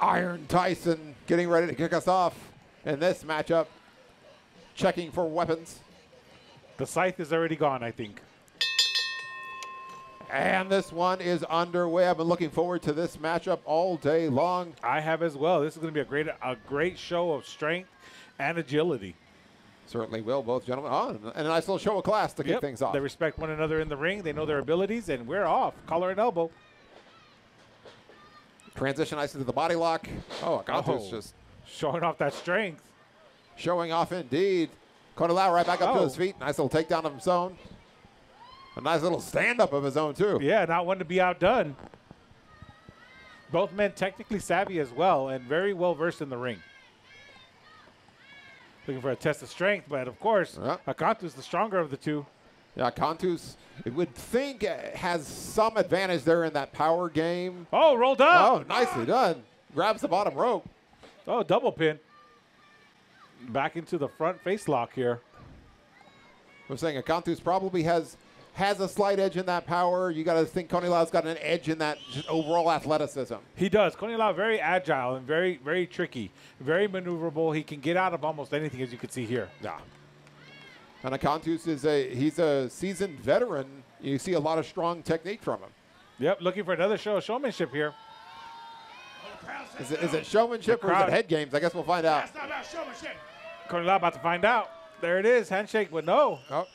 Iron Tyson getting ready to kick us off in this matchup. Checking for weapons. The scythe is already gone, I think. And this one is underway. I've been looking forward to this matchup all day long. I have as well. This is going to be a great show of strength and agility. Certainly will, both gentlemen. Oh, and a nice little show of class to kick things off. They respect one another in the ring. They know their abilities, and we're off. Collar and elbow. Transition nicely to the body lock. Oh, Akantus just showing off that strength. Showing off indeed. Koni Lao right back up to his feet. Nice little takedown of his own. A nice little stand-up of his own, too. Yeah, not one to be outdone. Both men technically savvy as well and very well-versed in the ring. Looking for a test of strength, but, of course, Akantus the stronger of the two. Yeah, Akantus, it would think, has some advantage there in that power game. Oh, rolled up. Oh, nicely done. Grabs the bottom rope. Oh, double pin. Back into the front face lock here. I'm saying Akantus probably has a slight edge in that power. You got to think Koni Lao's got an edge in that just overall athleticism. He does. Koni Lao very agile and very, very tricky, very maneuverable. He can get out of almost anything, as you can see here. Yeah. And Akantus he's a seasoned veteran. You see a lot of strong technique from him. Yep, looking for another show of showmanship here. Is it showmanship or is it head games? I guess we'll find out. That's not about showmanship. Koni Lao about to find out. There it is, handshake, but no. Oh.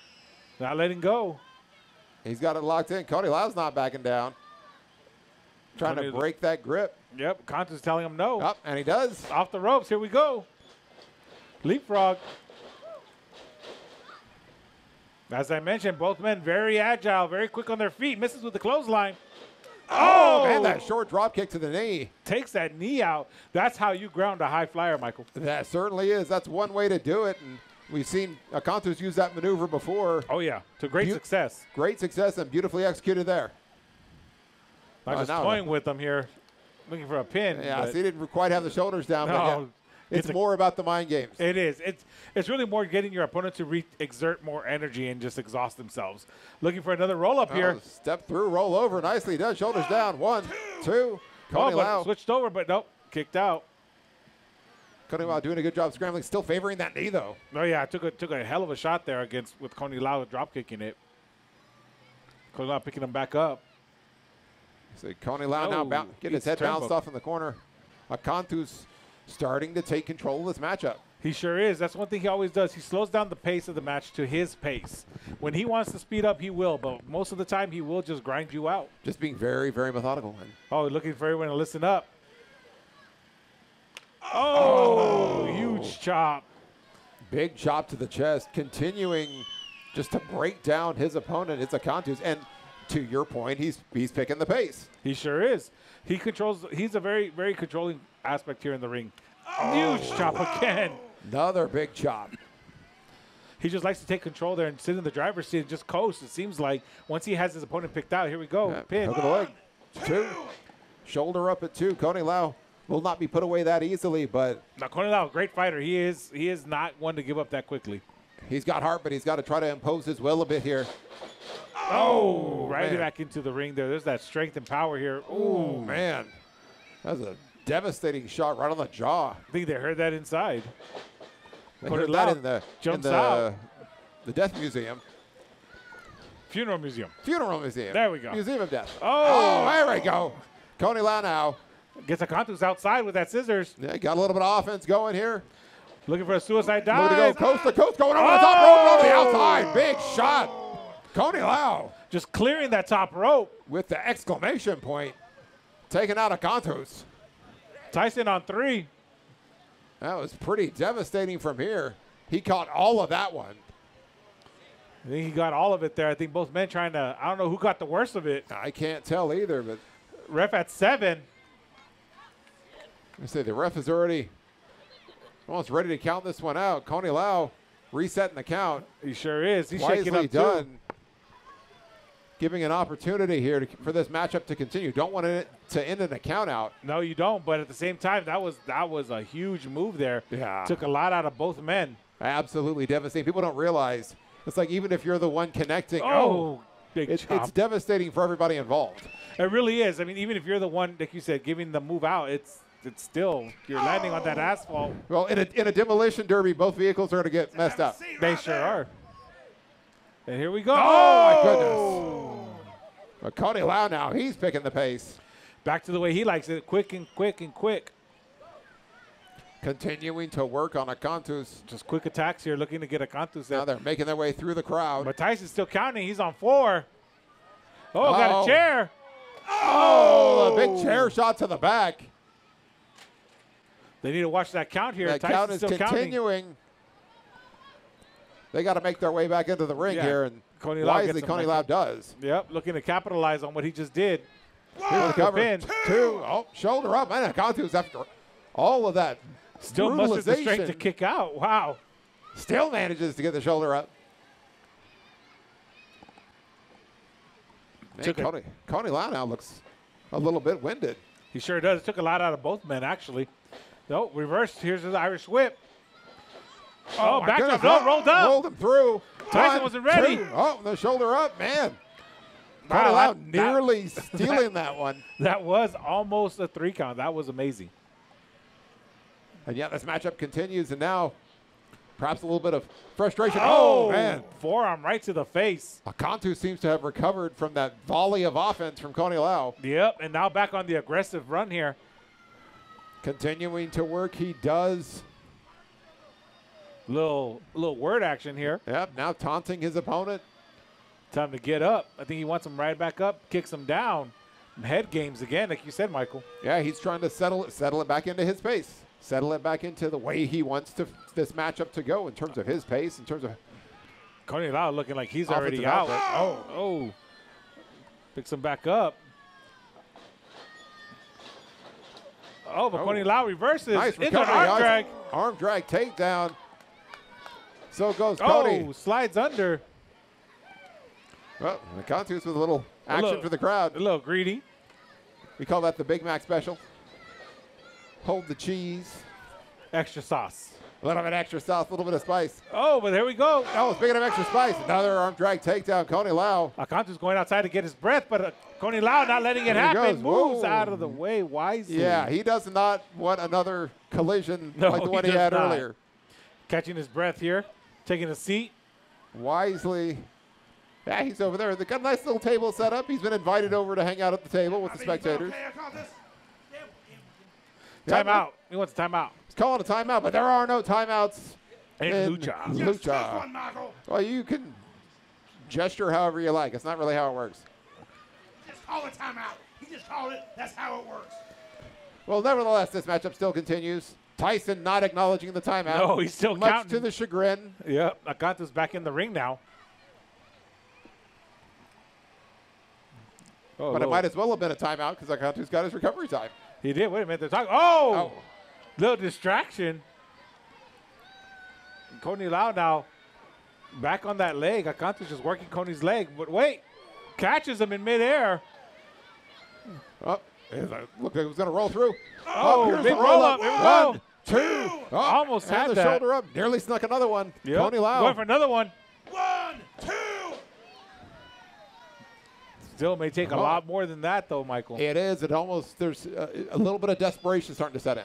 Not letting go. He's got it locked in. Koni Lao's not backing down. Trying to break that grip. Yep, Akantus telling him no. Oh, and he does. Off the ropes, here we go. Leapfrog. As I mentioned, both men very agile, very quick on their feet. Misses with the clothesline. Oh, man, that short drop kick to the knee. Takes that knee out. That's how you ground a high flyer, Michael. That certainly is. That's one way to do it. And we've seen Akantus use that maneuver before. Oh, yeah, to great success. Great success and beautifully executed there. Not just toying with them here, looking for a pin. Yeah, so he didn't quite have the shoulders down. No, but yeah, it's more about the mind games. It is. It's really more getting your opponent to exert more energy and just exhaust themselves. Looking for another roll-up here. Step through, roll over. Nicely done. Shoulders down. 1, 2. Koni Lao. Switched over, but nope. Kicked out. Koni Lao doing a good job scrambling. Still favoring that knee, though. Oh, yeah. Took a hell of a shot there with Koni Lao drop kicking it. Koni Lao picking him back up. So Koni Lao now getting his head bounced off in the corner. Akantus starting to take control of this matchup. He sure is. That's one thing he always does. He slows down the pace of the match to his pace. When he wants to speed up, he will, but most of the time he will just grind you out. Just being very, very methodical. Oh, looking for everyone to listen up. Oh, huge chop. Big chop to the chest, continuing just to break down his opponent. It's Akantus, and to your point, he's picking the pace. He sure is. He's a very, very controlling aspect here in the ring. Huge chop again. Another big chop. He just likes to take control there and sit in the driver's seat and just coast. It seems like once he has his opponent picked out, here we go. Pin. Hook of the leg. 2. Shoulder up at 2. Koni Lao will not be put away that easily, but now Koni Lao, great fighter. He is not one to give up that quickly. He's got heart, but he's got to try to impose his will a bit here. Oh, right back into the ring there. There's that strength and power here. Oh, man. That was a devastating shot right on the jaw. I think they heard that inside. They heard that in the Death Museum. Funeral Museum. Funeral Museum. There we go. Museum of Death. Oh, there we go. Koni Lao now. Gets Akantus outside with that scissors. Yeah, got a little bit of offense going here. Looking for a suicide dive. Looking to go coast to coast, going over the top rope, over the outside. Big shot. Koni Lao. Just clearing that top rope. With the exclamation point. Taking out Akantus. Tyson on 3. That was pretty devastating from here. He caught all of that one. I think he got all of it there. I think both men trying to, I don't know who got the worst of it. I can't tell either, but. Ref at 7. I say the ref is already almost ready to count this one out. Koni Lao resetting the count. He sure is. He's wisely shaking up done. too. Giving an opportunity here for this matchup to continue. Don't want it to end in a count out. No, you don't. But at the same time, that was a huge move there. Yeah. Took a lot out of both men. Absolutely devastating. People don't realize. It's like even if you're the one connecting. Big chop. It's devastating for everybody involved. It really is. I mean, even if you're the one, like you said, giving the move out, it's still, you're landing on that asphalt. Well, in a demolition derby, both vehicles are going to get messed up. They sure are. And here we go. Oh, my goodness. But Koni Lao now, he's picking the pace. Back to the way he likes it, quick and quick and quick. Continuing to work on Akantus. Just quick attacks here, looking to get Akantus Now out. they're making their way through the crowd. But Tyson's still counting. He's on 4. Oh, got a chair. Oh, a big chair shot to the back. They need to watch that count here. That Tyson's count is still continuing. Counting. They got to make their way back into the ring here, and Koni Lao wisely Koni Lao does. Yep, looking to capitalize on what he just did. Here's the cover. Pin. 2. Oh, shoulder up. Man, Akantus after all of that Still musters the strength to kick out. Wow. Still manages to get the shoulder up. Man, Koni Lao now looks a little bit winded. He sure does. It took a lot out of both men, actually. No, reversed. Here's his Irish whip. Oh, back up. No, rolled up. Rolled him through. Tyson 1, wasn't ready. 2. Oh, the shoulder up, man. Wow, Koni Lao nearly stealing that one. That was almost a 3 count. That was amazing. And yeah, this matchup continues, and now perhaps a little bit of frustration. Oh, man. Forearm right to the face. Akantus seems to have recovered from that volley of offense from Koni Lao. Yep, and now back on the aggressive run here. Continuing to work, he does. Little word action here. Yep, now taunting his opponent. Time to get up. I think he wants him right back up, kicks him down. Head games again, like you said, Michael. Yeah, he's trying to settle it back into his pace. Settle it back into the way he wants this matchup to go in terms of his pace, in terms of Koni Lao looking like he's already out. Oh. Picks him back up. Oh, but Koni Lao reverses. Nice Into an recovery. arm drag. Arm drag takedown. So goes Koni. Oh, slides under. Well, Akantus with a little action for the crowd. A little greedy. We call that the Big Mac special. Hold the cheese. Extra sauce. A little bit extra sauce, a little bit of spice. Oh, but there we go. Oh, speaking of extra spice, another arm drag takedown, Koni Lao. Akantus going outside to get his breath, but Koni Lao not letting it happen. Moves out of the way wisely. Yeah, he does not want another collision like the one he had earlier. Catching his breath here, taking a seat. Wisely. Yeah, he's over there. They've got a nice little table set up. He's been invited over to hang out at the table with the spectators. Timeout. He wants a timeout. He's calling a timeout, but there are no timeouts in Lucha. Well, you can gesture however you like. It's not really how it works. Just call it timeout. He just called it. That's how it works. Well, nevertheless, this matchup still continues. Tyson not acknowledging the timeout. No, he's still much counting. to the chagrin. Yep, Akantus back in the ring now. But it might as well have been a timeout because Akantus got his recovery time. He did. Wait a minute. They're talking. Oh! Little distraction. Koni Lao now back on that leg. Akantus just working Koni's leg. But wait. Catches him in midair. Oh, look, it was going to roll through. Oh, here's big the roll up. Here we go. 1, 2. Oh, almost had the that. shoulder up. Nearly snuck another one. Yep. Koni Lao. Going for another one. 1, 2. Still may take a lot more than that, though, Michael. It is. It almost, there's a little bit of desperation starting to set in.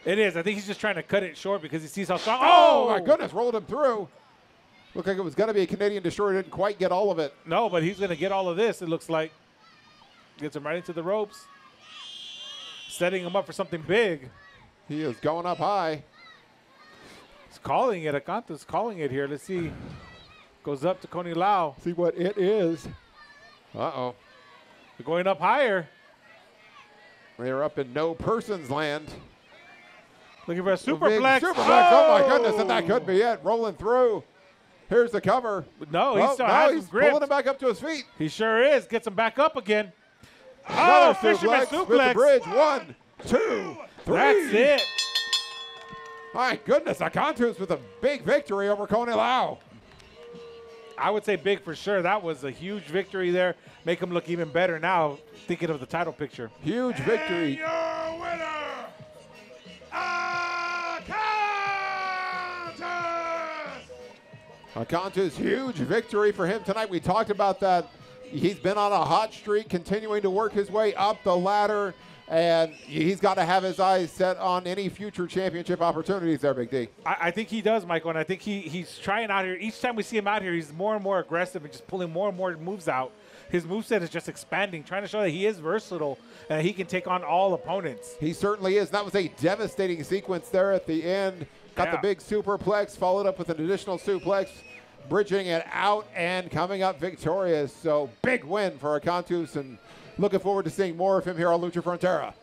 It is. I think he's just trying to cut it short because he sees how strong. Oh, my goodness. Rolled him through. Looked like it was going to be a Canadian destroyer. Didn't quite get all of it. No, but he's going to get all of this, it looks like. Gets him right into the ropes. Setting him up for something big. He is going up high. He's calling it. Akantus calling it here. Let's see. Goes up to Koni Lao. See what it is. Uh-oh. They're going up higher. They're up in no person's land. Looking for a superplex. Superplex. Oh, my goodness. And that could be it. Rolling through. Here's the cover. No, he still has him gripped. Pulling him back up to his feet. He sure is. Gets him back up again. Another fisherman suplex with the bridge. 1, 2, 3. That's it. My goodness. Akantus with a big victory over Koni Lao. I would say big for sure. That was a huge victory there. Make him look even better now, thinking of the title picture. Huge victory. And your winner, Akantus! Akantus, huge victory for him tonight. We talked about that. He's been on a hot streak, continuing to work his way up the ladder. And he's got to have his eyes set on any future championship opportunities there, Big D. I think he does, Michael, and I think he's trying out here. Each time we see him out here, he's more and more aggressive and just pulling more and more moves out. His moveset is just expanding, trying to show that he is versatile and he can take on all opponents. He certainly is. That was a devastating sequence there at the end. Got the big superplex, followed up with an additional suplex, bridging it out and coming up victorious. So big win for Akantus, and looking forward to seeing more of him here on Lucha Frontera.